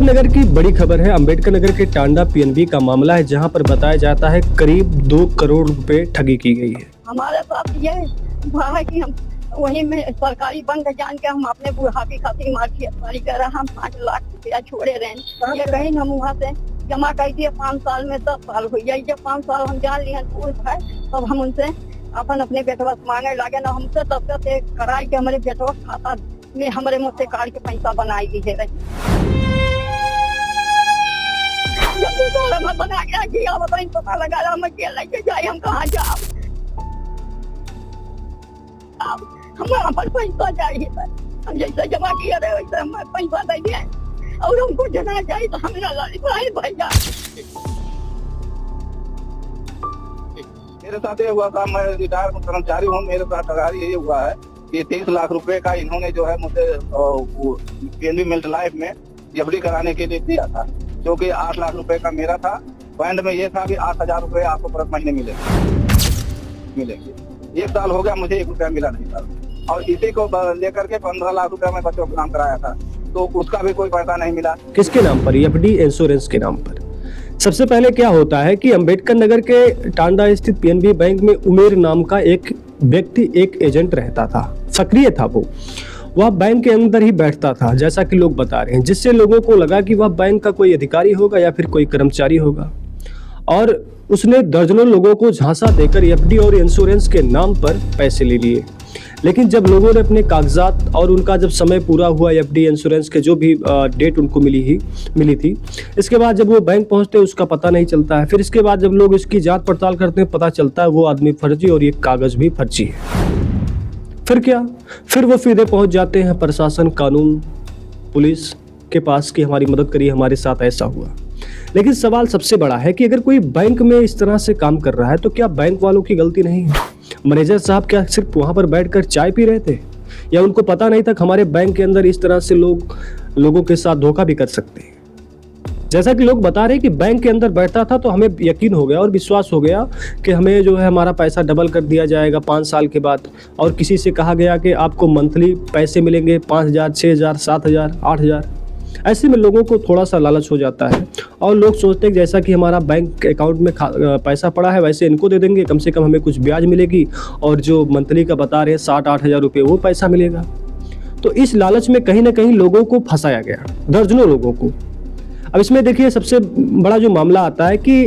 नगर की बड़ी खबर है। अंबेडकर नगर के टांडा पीएनबी का मामला है, जहां पर बताया जाता है करीब 2 करोड़ रुपए ठगी की गई है। हमारे साथ ये हुआ है कि हम वही में सरकारी बंद जान के हम अपने बुढ़ापी खातिर मार्केट कर रहे, हम 5 लाख रुपया छोड़े रहे। ये कहीं हम वहाँ से जमा कर दिए 5 साल में 10 साल हो गया। जब 5 साल हम जान लिए है, तब हम उनसे अपन अपने बेटवा मांगे लगे ना, हमसे तब से कराई के हमारे बेटवा खाता में हमारे मुझसे कार्ड के पैसा बनाई दी है। बना गया पता लगा हम लेके जाए, हम कहाँ जाओ, हमारा पर पैसा चाहिए सर। हम जैसे जमा किया रहे वैसे हम पैसा दे दिए और हमको जना चाहिए तो हमें भैया। मेरे साथ ये हुआ था, मैं रिटायर कर्मचारी हूँ। मेरे साथ ठगारी ये हुआ है कि 30 लाख रुपए का इन्होंने जो है मुझे पीएनबी मिल्ट लाइफ में एफडी कराने के लिए दिया था, जो कि 8 लाख रुपए का मेरा था। पॉइंट में ये था कि 8,000 रुपए आपको प्रति महीने मिलेंगे। 1 साल हो गया, मुझे 1 रुपया मिला नहीं था। और इसी को लेकर के 15 लाख रुपया मैं बच्चों को नाम कराया था, तो उसका भी कोई पैसा नहीं मिला। किसके नाम पर? एफडी इंश्योरेंस के नाम पर। सबसे पहले क्या होता है कि अंबेडकर नगर के टांडा स्थित पीएनबी बैंक में उमेर नाम का एक व्यक्ति, एक एजेंट रहता था, सक्रिय था। वह बैंक के अंदर ही बैठता था, जैसा कि लोग बता रहे हैं, जिससे लोगों को लगा कि वह बैंक का कोई अधिकारी होगा या फिर कोई कर्मचारी होगा। और उसने दर्जनों लोगों को झांसा देकर एफडी और इंश्योरेंस के नाम पर पैसे ले लिए। लेकिन जब लोगों ने अपने कागजात और उनका जब समय पूरा हुआ, एफडी इंश्योरेंस के जो भी डेट उनको मिली थी, इसके बाद जब वो बैंक पहुंचते उसका पता नहीं चलता है। फिर इसके बाद जब लोग इसकी जांच पड़ताल करते हैं, पता चलता है वो आदमी फर्जी और ये कागज भी फर्जी है। फिर क्या? फिर वो सीधे पहुंच जाते हैं प्रशासन, कानून, पुलिस के पास कि हमारी मदद करिए, हमारे साथ ऐसा हुआ। लेकिन सवाल सबसे बड़ा है कि अगर कोई बैंक में इस तरह से काम कर रहा है तो क्या बैंक वालों की गलती नहीं है? मैनेजर साहब क्या सिर्फ वहां पर बैठकर चाय पी रहे थे, या उनको पता नहीं था कि हमारे बैंक के अंदर इस तरह से लोगों के साथ धोखा भी कर सकते हैं? जैसा कि लोग बता रहे हैं कि बैंक के अंदर बैठता था तो हमें यकीन हो गया और विश्वास हो गया कि हमें जो है हमारा पैसा डबल कर दिया जाएगा 5 साल के बाद। और किसी से कहा गया कि आपको मंथली पैसे मिलेंगे 5,000, 6,000, 7,000, 8,000। ऐसे में लोगों को थोड़ा सा लालच हो जाता है और लोग सोचते हैं जैसा कि हमारा बैंक अकाउंट में पैसा पड़ा है वैसे इनको दे देंगे, कम से कम हमें कुछ ब्याज मिलेगी और जो मंथली का बता रहे हैं 60-8 हज़ार रुपये वो पैसा मिलेगा। तो इस लालच में कहीं ना कहीं लोगों को फंसाया गया, दर्जनों लोगों को। अब इसमें देखिए सबसे बड़ा जो मामला आता है कि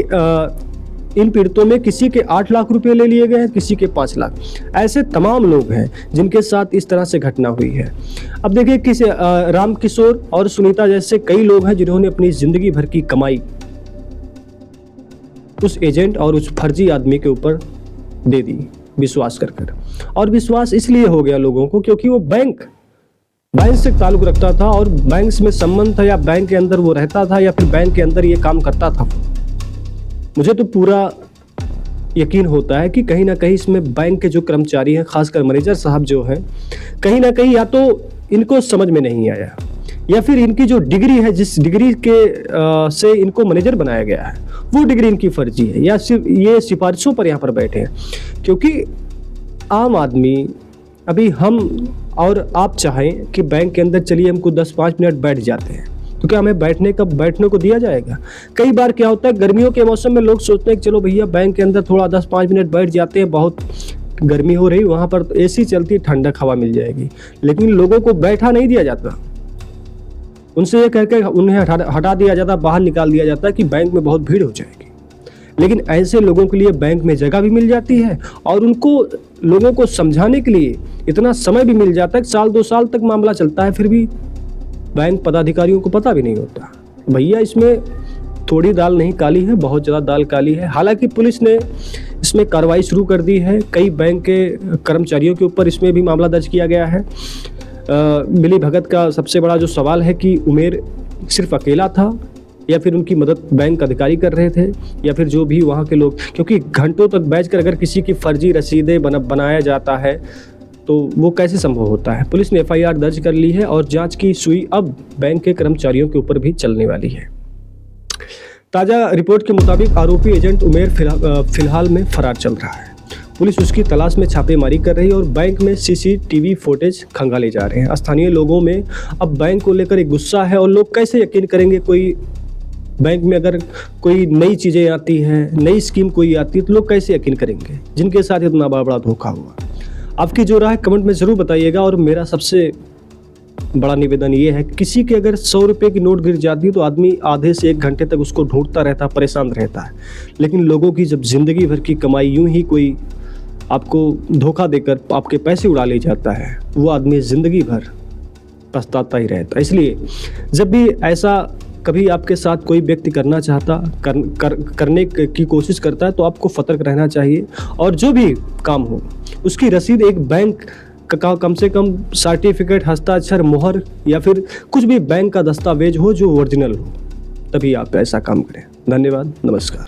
इन पीड़ितों में किसी के 8 लाख रुपए ले लिए गए हैं, किसी के 5 लाख। ऐसे तमाम लोग हैं जिनके साथ इस तरह से घटना हुई है। अब देखिए किसी राम किशोर और सुनीता जैसे कई लोग हैं जिन्होंने अपनी जिंदगी भर की कमाई उस एजेंट और उस फर्जी आदमी के ऊपर दे दी विश्वास कर। और विश्वास इसलिए हो गया लोगों को क्योंकि वो बैंक से ताल्लुक रखता था और बैंक में संबंध था, या बैंक के अंदर वो रहता था, या फिर बैंक के अंदर ये काम करता था। मुझे तो पूरा यकीन होता है कि कहीं ना कहीं इसमें बैंक के जो कर्मचारी हैं, खासकर मैनेजर साहब जो हैं, कहीं ना कहीं या तो इनको समझ में नहीं आया, या फिर इनकी जो डिग्री है, जिस डिग्री के से इनको मैनेजर बनाया गया है, वो डिग्री इनकी फर्जी है, या सिर्फ ये सिफारिशों पर यहाँ पर बैठे हैं। क्योंकि आम आदमी, अभी हम और आप चाहें कि बैंक के अंदर चलिए हमको 10-5 मिनट बैठ जाते हैं, तो क्या हमें बैठने को दिया जाएगा? कई बार क्या होता है, गर्मियों के मौसम में लोग सोचते हैं कि चलो भैया बैंक के अंदर थोड़ा 10-5 मिनट बैठ जाते हैं, बहुत गर्मी हो रही, वहाँ पर एसी चलती है, ठंडक हवा मिल जाएगी। लेकिन लोगों को बैठा नहीं दिया जाता, उनसे ये कहकर उन्हें हटा दिया जाता, बाहर निकाल दिया जाता कि बैंक में बहुत भीड़ हो जाएगी। लेकिन ऐसे लोगों के लिए बैंक में जगह भी मिल जाती है और उनको लोगों को समझाने के लिए इतना समय भी मिल जाता है कि 1-2 साल तक मामला चलता है, फिर भी बैंक पदाधिकारियों को पता भी नहीं होता। भैया इसमें थोड़ी दाल नहीं काली है, बहुत ज़्यादा दाल काली है। हालांकि पुलिस ने इसमें कार्रवाई शुरू कर दी है, कई बैंक के कर्मचारियों के ऊपर इसमें भी मामला दर्ज किया गया है। मिली भगत का सबसे बड़ा जो सवाल है कि उमेर सिर्फ अकेला था या फिर उनकी मदद बैंक अधिकारी कर रहे थे, या फिर जो भी वहाँ के लोग, क्योंकि घंटों तक बैठकर अगर किसी की फर्जी रसीदें बनाया जाता है तो वो कैसे संभव होता है। पुलिस ने एफआईआर दर्ज कर ली है और जांच की सुई अब बैंक के कर्मचारियों के ऊपर भी चलने वाली है। ताज़ा रिपोर्ट के मुताबिक आरोपी एजेंट उमेर फिलहाल में फरार चल रहा है। पुलिस उसकी तलाश में छापेमारी कर रही है और बैंक में सीसीटीवी फुटेज खंगाले जा रहे हैं। स्थानीय लोगों में अब बैंक को लेकर एक गुस्सा है और लोग कैसे यकीन करेंगे, कोई बैंक में अगर कोई नई चीज़ें आती हैं, नई स्कीम कोई आती है तो लोग कैसे यकीन करेंगे, जिनके साथ इतना बड़ा धोखा हुआ। आपकी जो राय कमेंट में ज़रूर बताइएगा। और मेरा सबसे बड़ा निवेदन ये है, किसी के अगर 100 रुपये की नोट गिर जाती है तो आदमी आधे से 1 घंटे तक उसको ढूंढता रहता है, परेशान रहता है। लेकिन लोगों की जब ज़िंदगी भर की कमाई यूं ही कोई आपको धोखा देकर आपके पैसे उड़ा ले जाता है, वो आदमी ज़िंदगी भर पछताता ही रहता है। इसलिए जब भी ऐसा कभी आपके साथ कोई व्यक्ति करना चाहता करने की कोशिश करता है तो आपको सतर्क रहना चाहिए। और जो भी काम हो उसकी रसीद एक बैंक का कम से कम सर्टिफिकेट, हस्ताक्षर, मोहर या फिर कुछ भी बैंक का दस्तावेज हो जो ओरिजिनल हो, तभी आप ऐसा काम करें। धन्यवाद, नमस्कार।